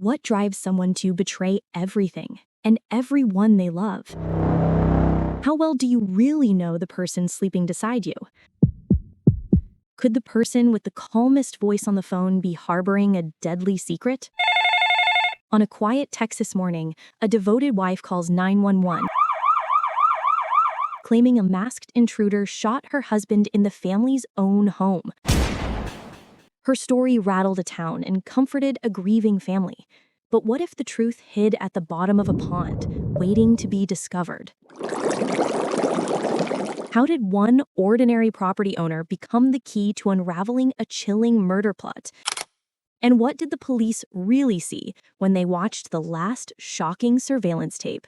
What drives someone to betray everything and everyone they love? How well do you really know the person sleeping beside you? Could the person with the calmest voice on the phone be harboring a deadly secret? On a quiet Texas morning, a devoted wife calls 911, claiming a masked intruder shot her husband in the family's own home. Her story rattled a town and comforted a grieving family. But what if the truth hid at the bottom of a pond, waiting to be discovered? How did one ordinary property owner become the key to unraveling a chilling murder plot? And what did the police really see when they watched the last shocking surveillance tape?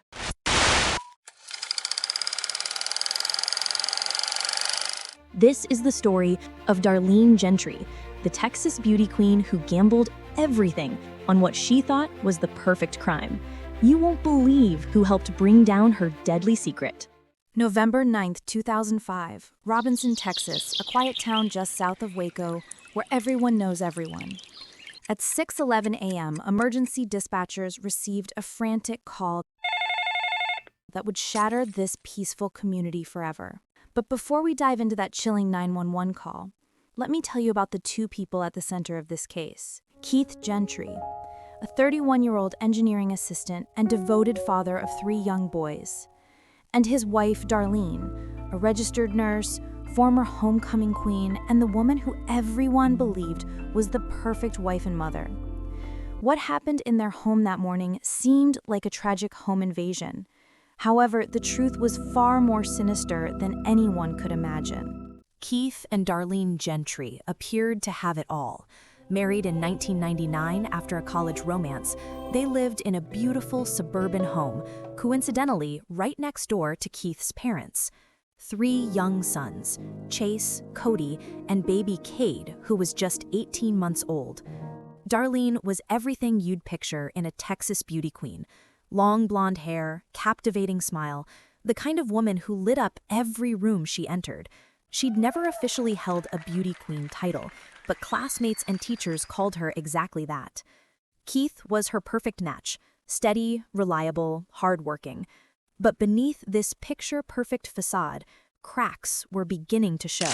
This is the story of Darlene Gentry, the Texas beauty queen who gambled everything on what she thought was the perfect crime. You won't believe who helped bring down her deadly secret. November 9th, 2005, Robinson, Texas, a quiet town just south of Waco, where everyone knows everyone. At 6:11 a.m., emergency dispatchers received a frantic call that would shatter this peaceful community forever. But before we dive into that chilling 911 call, let me tell you about the two people at the center of this case. Keith Gentry, a 31-year-old engineering assistant and devoted father of 3 young boys, and his wife, Darlene, a registered nurse, former homecoming queen, and the woman who everyone believed was the perfect wife and mother. What happened in their home that morning seemed like a tragic home invasion. However, the truth was far more sinister than anyone could imagine. Keith and Darlene Gentry appeared to have it all. Married in 1999 after a college romance, they lived in a beautiful suburban home, coincidentally right next door to Keith's parents. 3 young sons, Chase, Cody, and baby Cade, who was just 18 months old. Darlene was everything you'd picture in a Texas beauty queen. Long blonde hair, captivating smile, the kind of woman who lit up every room she entered. She'd never officially held a beauty queen title, but classmates and teachers called her exactly that. Keith was her perfect match, steady, reliable, hardworking. But beneath this picture-perfect facade, cracks were beginning to show.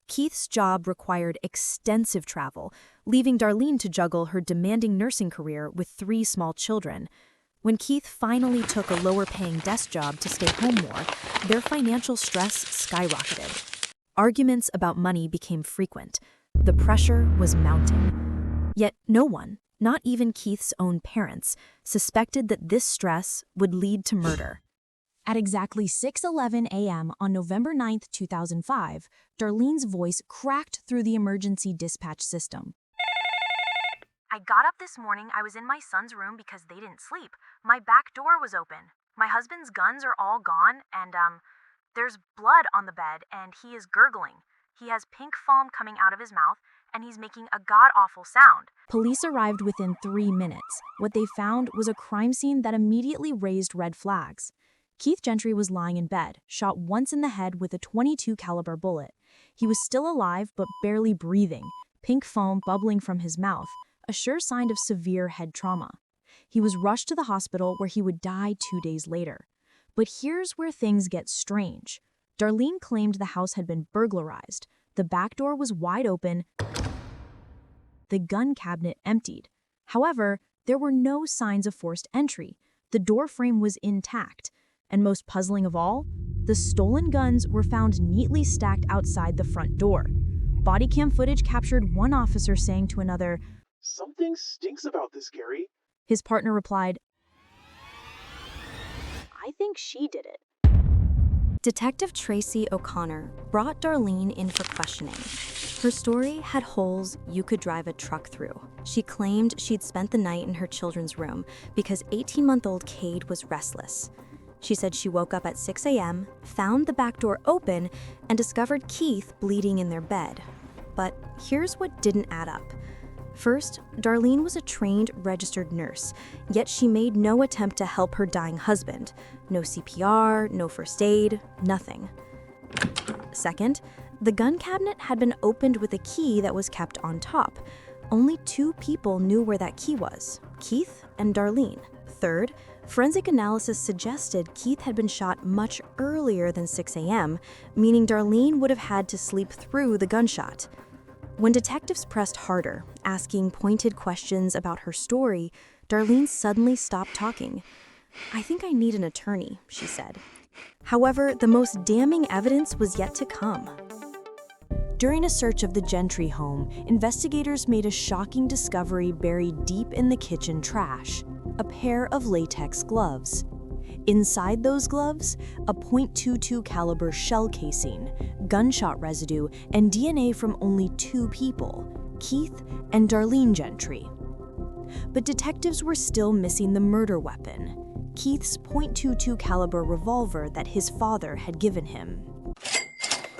Keith's job required extensive travel, leaving Darlene to juggle her demanding nursing career with 3 small children. When Keith finally took a lower-paying desk job to stay home more, their financial stress skyrocketed. Arguments about money became frequent. The pressure was mounting. Yet no one, not even Keith's own parents, suspected that this stress would lead to murder. At exactly 6:11 a.m. on November 9th, 2005, Darlene's voice cracked through the emergency dispatch system. I got up this morning. I was in my son's room because they didn't sleep. My back door was open. My husband's guns are all gone, and there's blood on the bed, and he is gurgling. He has pink foam coming out of his mouth, and he's making a god-awful sound. Police arrived within 3 minutes. What they found was a crime scene that immediately raised red flags. Keith Gentry was lying in bed, shot once in the head with a .22 caliber bullet. He was still alive but barely breathing, pink foam bubbling from his mouth, a sure sign of severe head trauma. He was rushed to the hospital where he would die 2 days later. But here's where things get strange. Darlene claimed the house had been burglarized. The back door was wide open, the gun cabinet emptied. However, there were no signs of forced entry. The door frame was intact. And most puzzling of all, the stolen guns were found neatly stacked outside the front door. Body cam footage captured one officer saying to another, "Something stinks about this, Gary." His partner replied, "I think she did it." Detective Tracy O'Connor brought Darlene in for questioning. Her story had holes you could drive a truck through. She claimed she'd spent the night in her children's room because 18-month-old Cade was restless. She said she woke up at 6 a.m., found the back door open, and discovered Keith bleeding in their bed. But here's what didn't add up. First, Darlene was a trained, registered nurse, yet she made no attempt to help her dying husband. No CPR, no first aid, nothing. Second, the gun cabinet had been opened with a key that was kept on top. Only 2 people knew where that key was, Keith and Darlene. Third, forensic analysis suggested Keith had been shot much earlier than 6 a.m., meaning Darlene would have had to sleep through the gunshot. When detectives pressed harder, asking pointed questions about her story, Darlene suddenly stopped talking. "I think I need an attorney," she said. However, the most damning evidence was yet to come. During a search of the Gentry home, investigators made a shocking discovery buried deep in the kitchen trash: a pair of latex gloves. Inside those gloves, a .22 caliber shell casing, gunshot residue, and DNA from only 2 people, Keith and Darlene Gentry. But detectives were still missing the murder weapon, Keith's .22 caliber revolver that his father had given him.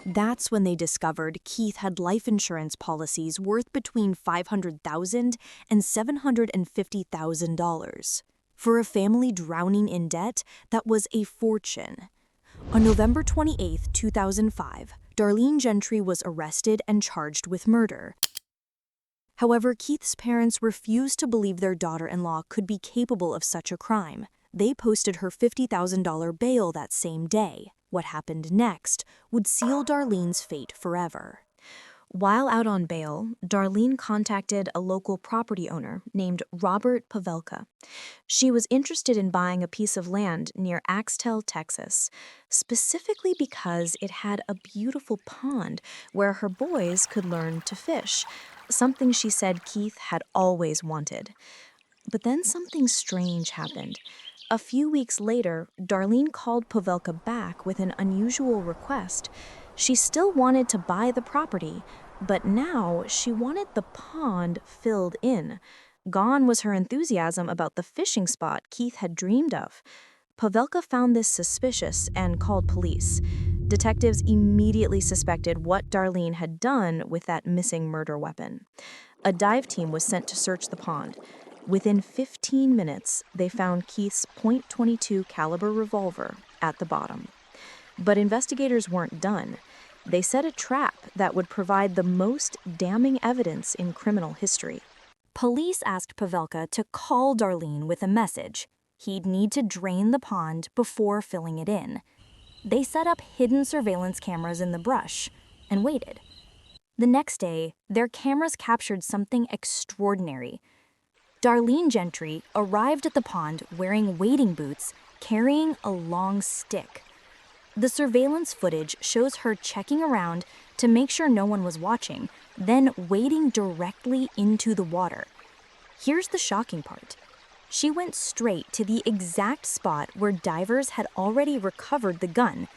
That's when they discovered Keith had life insurance policies worth between $500,000 and $750,000. For a family drowning in debt, that was a fortune. On November 28, 2005, Darlene Gentry was arrested and charged with murder. However, Keith's parents refused to believe their daughter-in-law could be capable of such a crime. They posted her $50,000 bail that same day. What happened next would seal Darlene's fate forever. While out on bail, Darlene contacted a local property owner named Robert Pavelka. She was interested in buying a piece of land near Axtell, Texas, specifically because it had a beautiful pond where her boys could learn to fish, something she said Keith had always wanted. But then something strange happened. A few weeks later, Darlene called Pavelka back with an unusual request. She still wanted to buy the property, but now she wanted the pond filled in. Gone was her enthusiasm about the fishing spot Keith had dreamed of. Pavelka found this suspicious and called police. Detectives immediately suspected what Darlene had done with that missing murder weapon. A dive team was sent to search the pond. Within 15 minutes, they found Keith's .22 caliber revolver at the bottom. But investigators weren't done. They set a trap that would provide the most damning evidence in criminal history. Police asked Pavelka to call Darlene with a message. He'd need to drain the pond before filling it in. They set up hidden surveillance cameras in the brush and waited. The next day, their cameras captured something extraordinary. Darlene Gentry arrived at the pond wearing wading boots, carrying a long stick. The surveillance footage shows her checking around to make sure no one was watching, then wading directly into the water. Here's the shocking part. She went straight to the exact spot where divers had already recovered the gun.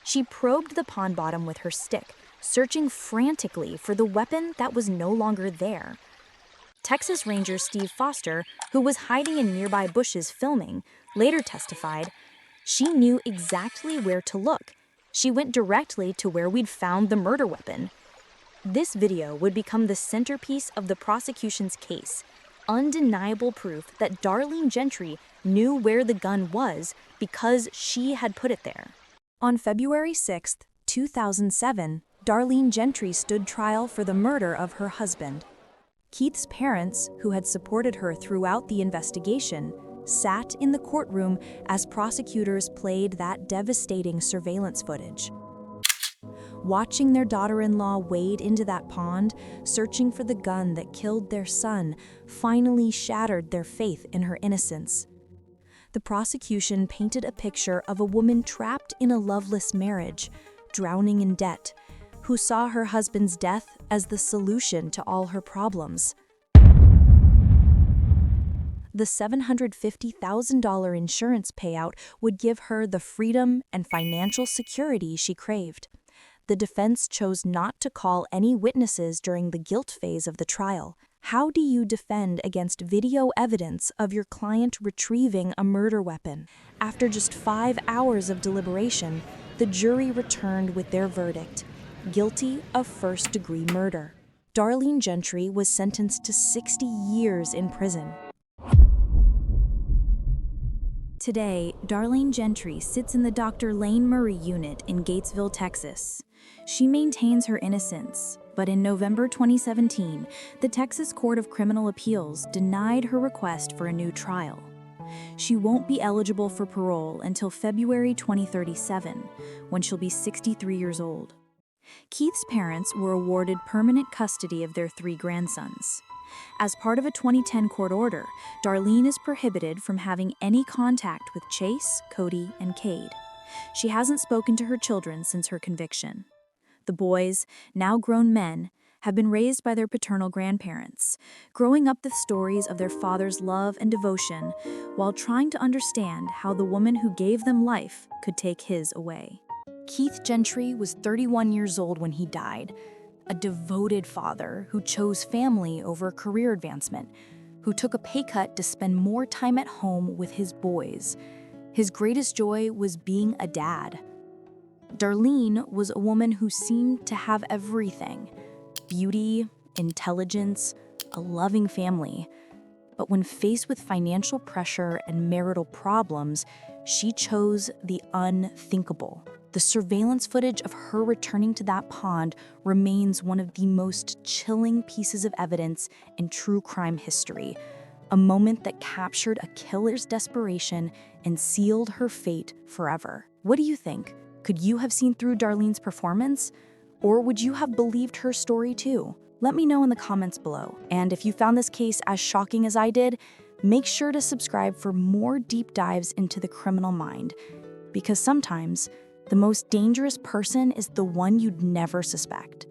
She probed the pond bottom with her stick, searching frantically for the weapon that was no longer there. Texas Ranger Steve Foster, who was hiding in nearby bushes filming, later testified, "She knew exactly where to look. She went directly to where we'd found the murder weapon." This video would become the centerpiece of the prosecution's case, undeniable proof that Darlene Gentry knew where the gun was because she had put it there. On February 6, 2007, Darlene Gentry stood trial for the murder of her husband. Keith's parents, who had supported her throughout the investigation, sat in the courtroom as prosecutors played that devastating surveillance footage. Watching their daughter-in-law wade into that pond, searching for the gun that killed their son, finally shattered their faith in her innocence. The prosecution painted a picture of a woman trapped in a loveless marriage, drowning in debt, who saw her husband's death as the solution to all her problems. The $750,000 insurance payout would give her the freedom and financial security she craved. The defense chose not to call any witnesses during the guilt phase of the trial. How do you defend against video evidence of your client retrieving a murder weapon? After just 5 hours of deliberation, the jury returned with their verdict: guilty of first-degree murder. Darlene Gentry was sentenced to 60 years in prison. Today, Darlene Gentry sits in the Dr. Lane Murray unit in Gatesville, Texas. She maintains her innocence, but in November 2017, the Texas Court of Criminal Appeals denied her request for a new trial. She won't be eligible for parole until February 2037, when she'll be 63 years old. Keith's parents were awarded permanent custody of their 3 grandsons. As part of a 2010 court order, Darlene is prohibited from having any contact with Chase, Cody, and Cade. She hasn't spoken to her children since her conviction. The boys, now grown men, have been raised by their paternal grandparents, growing up with stories of their father's love and devotion while trying to understand how the woman who gave them life could take his away. Keith Gentry was 31 years old when he died, a devoted father who chose family over career advancement, who took a pay cut to spend more time at home with his boys. His greatest joy was being a dad. Darlene was a woman who seemed to have everything: beauty, intelligence, a loving family. But when faced with financial pressure and marital problems, she chose the unthinkable. The surveillance footage of her returning to that pond remains one of the most chilling pieces of evidence in true crime history, a moment that captured a killer's desperation and sealed her fate forever. What do you think? Could you have seen through Darlene's performance? Or would you have believed her story too? Let me know in the comments below. And if you found this case as shocking as I did, make sure to subscribe for more deep dives into the criminal mind. Because sometimes, the most dangerous person is the one you'd never suspect.